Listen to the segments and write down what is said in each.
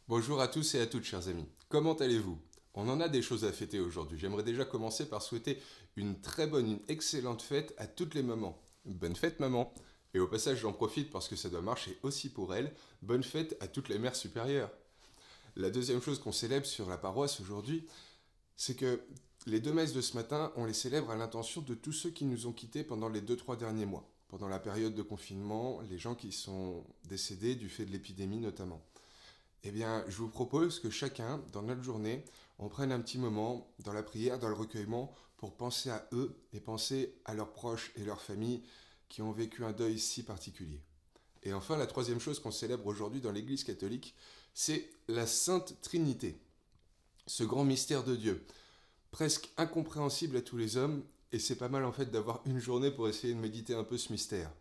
Bonjour à tous et à toutes, chers amis. Comment allez-vous? On en a des choses à fêter aujourd'hui. J'aimerais déjà commencer par souhaiter une très bonne, une excellente fête à toutes les mamans. Bonne fête, maman! Et au passage, j'en profite parce que ça doit marcher aussi pour elles. Bonne fête à toutes les mères supérieures. La deuxième chose qu'on célèbre sur la paroisse aujourd'hui, c'est que les deux messes de ce matin, on les célèbre à l'intention de tous ceux qui nous ont quittés pendant les 2-3 derniers mois. Pendant la période de confinement, les gens qui sont décédés du fait de l'épidémie notamment. Eh bien, je vous propose que chacun, dans notre journée, on prenne un petit moment dans la prière, dans le recueillement, pour penser à eux et penser à leurs proches et leurs familles qui ont vécu un deuil si particulier. Et enfin, la troisième chose qu'on célèbre aujourd'hui dans l'Église catholique, c'est la Sainte Trinité, ce grand mystère de Dieu, presque incompréhensible à tous les hommes, et c'est pas mal en fait d'avoir une journée pour essayer de méditer un peu ce mystère.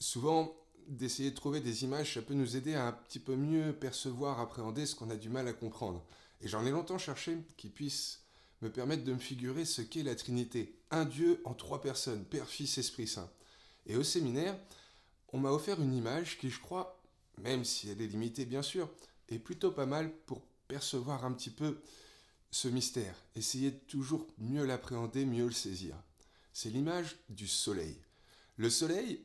Souvent, d'essayer de trouver des images, ça peut nous aider à un petit peu mieux percevoir, appréhender ce qu'on a du mal à comprendre. Et j'en ai longtemps cherché qui puisse me permettre de me figurer ce qu'est la Trinité. Un Dieu en trois personnes, Père, Fils, Esprit Saint. Et au séminaire, on m'a offert une image qui, je crois, même si elle est limitée bien sûr, est plutôt pas mal pour percevoir un petit peu ce mystère. Essayer de toujours mieux l'appréhender, mieux le saisir. C'est l'image du soleil. Le soleil,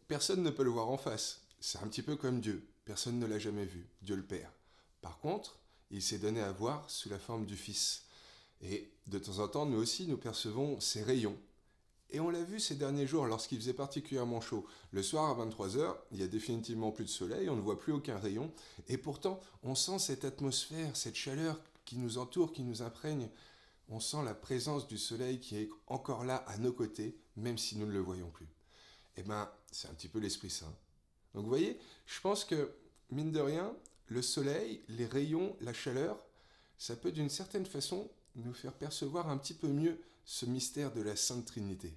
personne ne peut le voir en face. C'est un petit peu comme Dieu. Personne ne l'a jamais vu. Dieu le Père. Par contre, il s'est donné à voir sous la forme du Fils. Et de temps en temps, nous aussi, nous percevons ses rayons. Et on l'a vu ces derniers jours lorsqu'il faisait particulièrement chaud. Le soir à 23 heures, il n'y a définitivement plus de soleil, on ne voit plus aucun rayon. Et pourtant, on sent cette atmosphère, cette chaleur qui nous entoure, qui nous imprègne. On sent la présence du soleil qui est encore là à nos côtés, même si nous ne le voyons plus. Eh bien, c'est un petit peu l'Esprit Saint. Donc vous voyez, je pense que, mine de rien, le soleil, les rayons, la chaleur, ça peut d'une certaine façon nous faire percevoir un petit peu mieux ce mystère de la Sainte Trinité.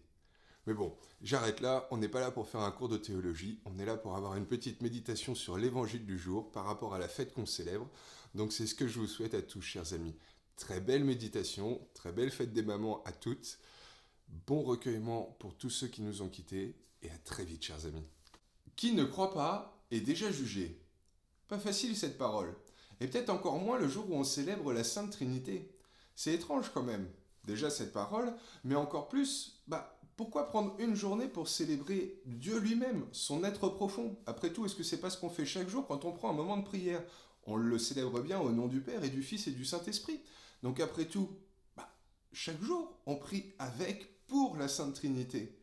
Mais bon, j'arrête là, on n'est pas là pour faire un cours de théologie, on est là pour avoir une petite méditation sur l'évangile du jour par rapport à la fête qu'on célèbre. Donc c'est ce que je vous souhaite à tous, chers amis. Très belle méditation, très belle fête des mamans à toutes. Bon recueillement pour tous ceux qui nous ont quittés et à très vite, chers amis. Qui ne croit pas est déjà jugé. Pas facile cette parole. Et peut-être encore moins le jour où on célèbre la Sainte Trinité. C'est étrange quand même, déjà cette parole, mais encore plus, pourquoi prendre une journée pour célébrer Dieu lui-même, son être profond? Après tout, est-ce que c'est pas ce qu'on fait chaque jour quand on prend un moment de prière? On le célèbre bien au nom du Père et du Fils et du Saint-Esprit. Donc après tout, chaque jour, on prie avec, pour la Sainte Trinité.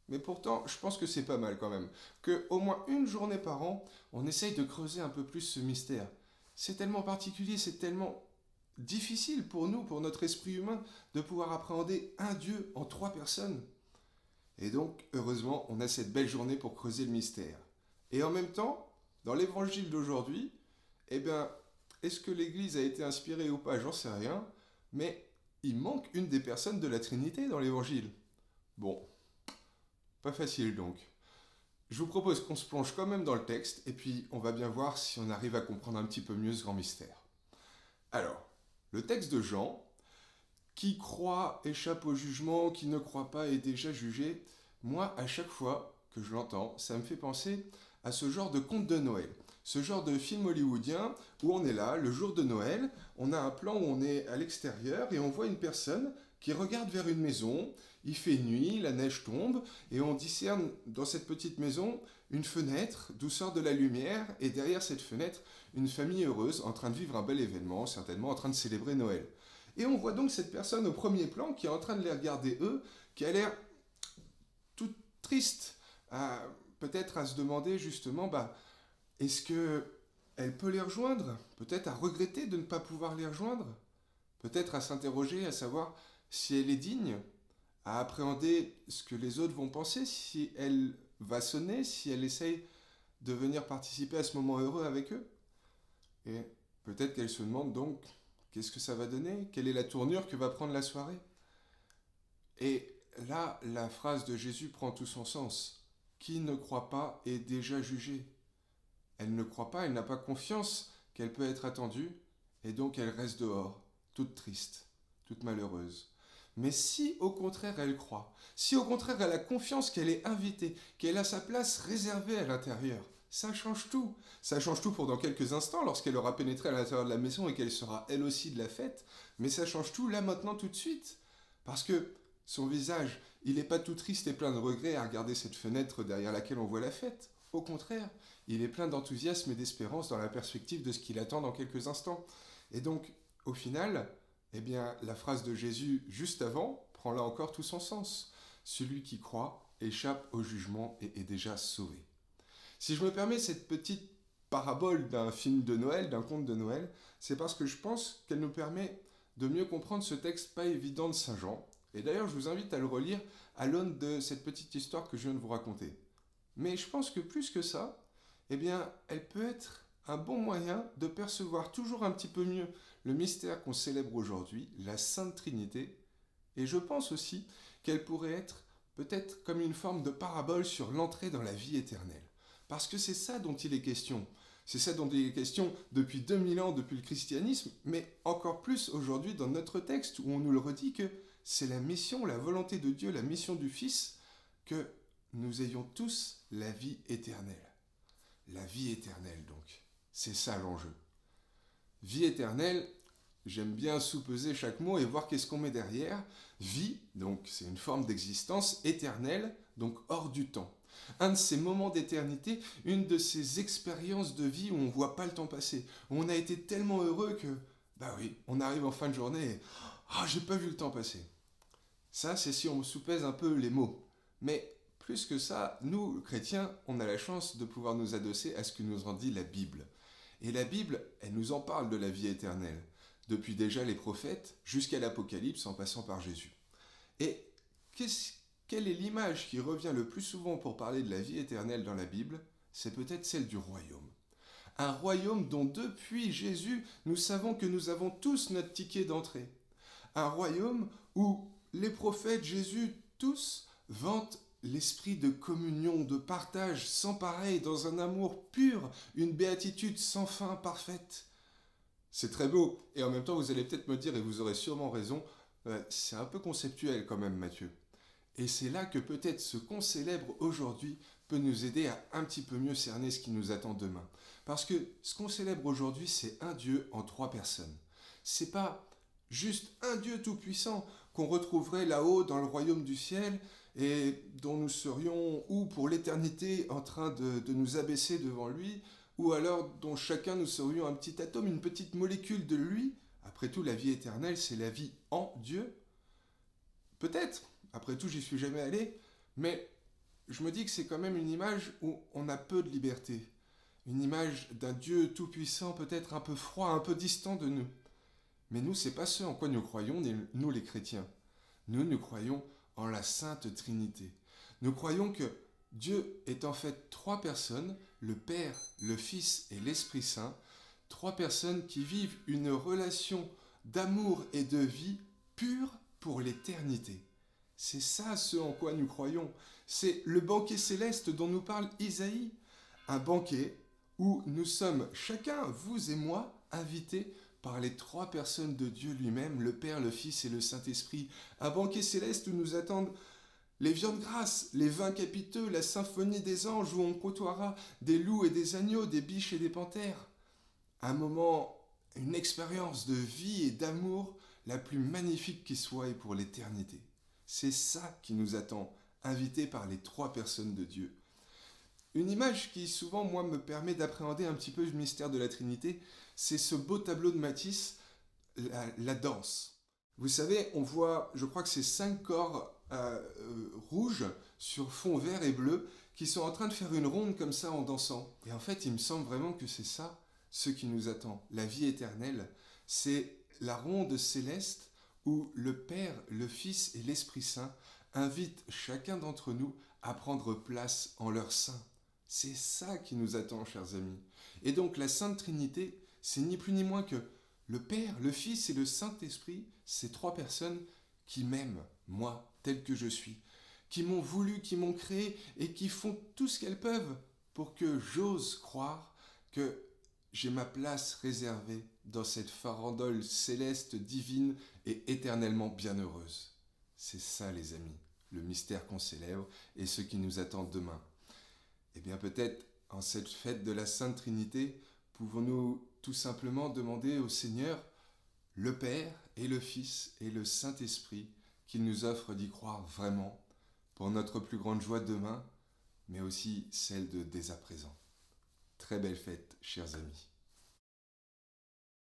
Mais pourtant, je pense que c'est pas mal quand même. Que au moins une journée par an, on essaye de creuser un peu plus ce mystère. C'est tellement particulier, c'est tellement difficile pour nous, pour notre esprit humain, de pouvoir appréhender un Dieu en trois personnes. Et donc, heureusement, on a cette belle journée pour creuser le mystère. Et en même temps, dans l'évangile d'aujourd'hui, eh bien, est-ce que l'Église a été inspirée ou pas? J'en sais rien. Mais il manque une des personnes de la Trinité dans l'évangile. Bon, pas facile donc. Je vous propose qu'on se plonge quand même dans le texte, et puis on va bien voir si on arrive à comprendre un petit peu mieux ce grand mystère. Alors, le texte de Jean, qui croit échappe au jugement, qui ne croit pas est déjà jugé, moi, à chaque fois que je l'entends, ça me fait penser à ce genre de conte de Noël. Ce genre de film hollywoodien où on est là, le jour de Noël, on a un plan où on est à l'extérieur et on voit une personne qui regarde vers une maison, il fait nuit, la neige tombe, et on discerne dans cette petite maison une fenêtre d'où sort de la lumière, et derrière cette fenêtre, une famille heureuse en train de vivre un bel événement, certainement en train de célébrer Noël. Et on voit donc cette personne au premier plan qui est en train de les regarder eux, qui a l'air toute triste, peut-être à se demander justement, est-ce que elle peut les rejoindre? Peut-être à regretter de ne pas pouvoir les rejoindre? Peut-être à s'interroger, à savoir si elle est digne, à appréhender ce que les autres vont penser, si elle va sonner, si elle essaye de venir participer à ce moment heureux avec eux. Et peut-être qu'elle se demande donc, qu'est-ce que ça va donner? Quelle est la tournure que va prendre la soirée? Et là, la phrase de Jésus prend tout son sens. Qui ne croit pas est déjà jugé. Elle ne croit pas, elle n'a pas confiance qu'elle peut être attendue, et donc elle reste dehors, toute triste, toute malheureuse. Mais si au contraire elle croit, si au contraire elle a confiance qu'elle est invitée, qu'elle a sa place réservée à l'intérieur, ça change tout. Ça change tout pour dans quelques instants, lorsqu'elle aura pénétré à l'intérieur de la maison et qu'elle sera elle aussi de la fête, mais ça change tout là, maintenant, tout de suite. Parce que son visage, il n'est pas tout triste et plein de regrets à regarder cette fenêtre derrière laquelle on voit la fête. Au contraire, il est plein d'enthousiasme et d'espérance dans la perspective de ce qu'il attend dans quelques instants. Et donc, au final, eh bien, la phrase de Jésus juste avant prend là encore tout son sens. Celui qui croit échappe au jugement et est déjà sauvé. Si je me permets cette petite parabole d'un film de Noël, d'un conte de Noël, c'est parce que je pense qu'elle nous permet de mieux comprendre ce texte pas évident de Saint Jean. Et d'ailleurs, je vous invite à le relire à l'aune de cette petite histoire que je viens de vous raconter. Mais je pense que plus que ça, eh bien, elle peut être un bon moyen de percevoir toujours un petit peu mieux le mystère qu'on célèbre aujourd'hui, la Sainte Trinité. Et je pense aussi qu'elle pourrait être peut-être comme une forme de parabole sur l'entrée dans la vie éternelle. Parce que c'est ça dont il est question. C'est ça dont il est question depuis 2000 ans, depuis le christianisme, mais encore plus aujourd'hui dans notre texte où on nous le redit que c'est la mission, la volonté de Dieu, la mission du Fils, que nous ayons tous la vie éternelle. La vie éternelle donc, c'est ça l'enjeu. Vie éternelle, j'aime bien sous-peser chaque mot et voir qu'est-ce qu'on met derrière. Vie, donc c'est une forme d'existence éternelle, donc hors du temps. Un de ces moments d'éternité, une de ces expériences de vie où on ne voit pas le temps passer, où on a été tellement heureux que, bah oui, on arrive en fin de journée et j'ai pas vu le temps passer. Ça, c'est si on sous-pèse un peu les mots. Mais plus que ça, nous, chrétiens, on a la chance de pouvoir nous adosser à ce que nous en dit la Bible. Et la Bible, elle nous en parle de la vie éternelle, depuis déjà les prophètes jusqu'à l'Apocalypse en passant par Jésus. Et quelle est l'image qui revient le plus souvent pour parler de la vie éternelle dans la Bible? C'est peut-être celle du royaume. Un royaume dont depuis Jésus, nous savons que nous avons tous notre ticket d'entrée. Un royaume où les prophètes, Jésus, tous vantent l'esprit de communion, de partage sans pareil, dans un amour pur, une béatitude sans fin parfaite. C'est très beau, et en même temps vous allez peut-être me dire, et vous aurez sûrement raison, c'est un peu conceptuel quand même Matthieu. Et c'est là que peut-être ce qu'on célèbre aujourd'hui peut nous aider à un petit peu mieux cerner ce qui nous attend demain. Parce que ce qu'on célèbre aujourd'hui, c'est un Dieu en 3 personnes. C'est pas juste un Dieu tout-puissant qu'on retrouverait là-haut dans le royaume du ciel et dont nous serions, ou pour l'éternité, en train de nous abaisser devant lui, ou alors dont chacun nous serions un petit atome, une petite molécule de lui. Après tout, la vie éternelle, c'est la vie en Dieu. Peut-être, après tout, j'y suis jamais allé, mais je me dis que c'est quand même une image où on a peu de liberté. Une image d'un Dieu tout-puissant, peut-être un peu froid, un peu distant de nous. Mais nous, c'est pas ce en quoi nous croyons, nous les chrétiens. Nous croyons en la Sainte Trinité. Nous croyons que Dieu est en fait 3 personnes, le Père, le Fils et l'Esprit Saint, 3 personnes qui vivent une relation d'amour et de vie pure pour l'éternité. C'est ça ce en quoi nous croyons. C'est le banquet céleste dont nous parle Isaïe. Un banquet où nous sommes chacun, vous et moi, invités par les 3 personnes de Dieu lui-même, le Père, le Fils et le Saint-Esprit. Un banquet céleste où nous attendent les viandes grasses, les vins capiteux, la symphonie des anges où on côtoiera des loups et des agneaux, des biches et des panthères. Un moment, une expérience de vie et d'amour la plus magnifique qui soit et pour l'éternité. C'est ça qui nous attend, invités par les 3 personnes de Dieu. Une image qui souvent, moi, me permet d'appréhender un petit peu le mystère de la Trinité, c'est ce beau tableau de Matisse, la danse. Vous savez, on voit, je crois que c'est 5 corps rouges sur fond vert et bleu qui sont en train de faire une ronde comme ça en dansant. Et en fait, il me semble vraiment que c'est ça, ce qui nous attend. La vie éternelle, c'est la ronde céleste où le Père, le Fils et l'Esprit Saint invitent chacun d'entre nous à prendre place en leur sein. C'est ça qui nous attend, chers amis. Et donc la Sainte Trinité, c'est ni plus ni moins que le Père, le Fils et le Saint-Esprit, ces 3 personnes qui m'aiment, moi, tel que je suis, qui m'ont voulu, qui m'ont créé et qui font tout ce qu'elles peuvent pour que j'ose croire que j'ai ma place réservée dans cette farandole céleste, divine et éternellement bienheureuse. C'est ça, les amis, le mystère qu'on célèbre et ce qui nous attend demain. Eh bien peut-être En cette fête de la Sainte Trinité, pouvons-nous tout simplement demander au Seigneur, le Père et le Fils et le Saint-Esprit, qu'il nous offre d'y croire vraiment pour notre plus grande joie demain, mais aussi celle de dès à présent. Très belle fête, chers amis.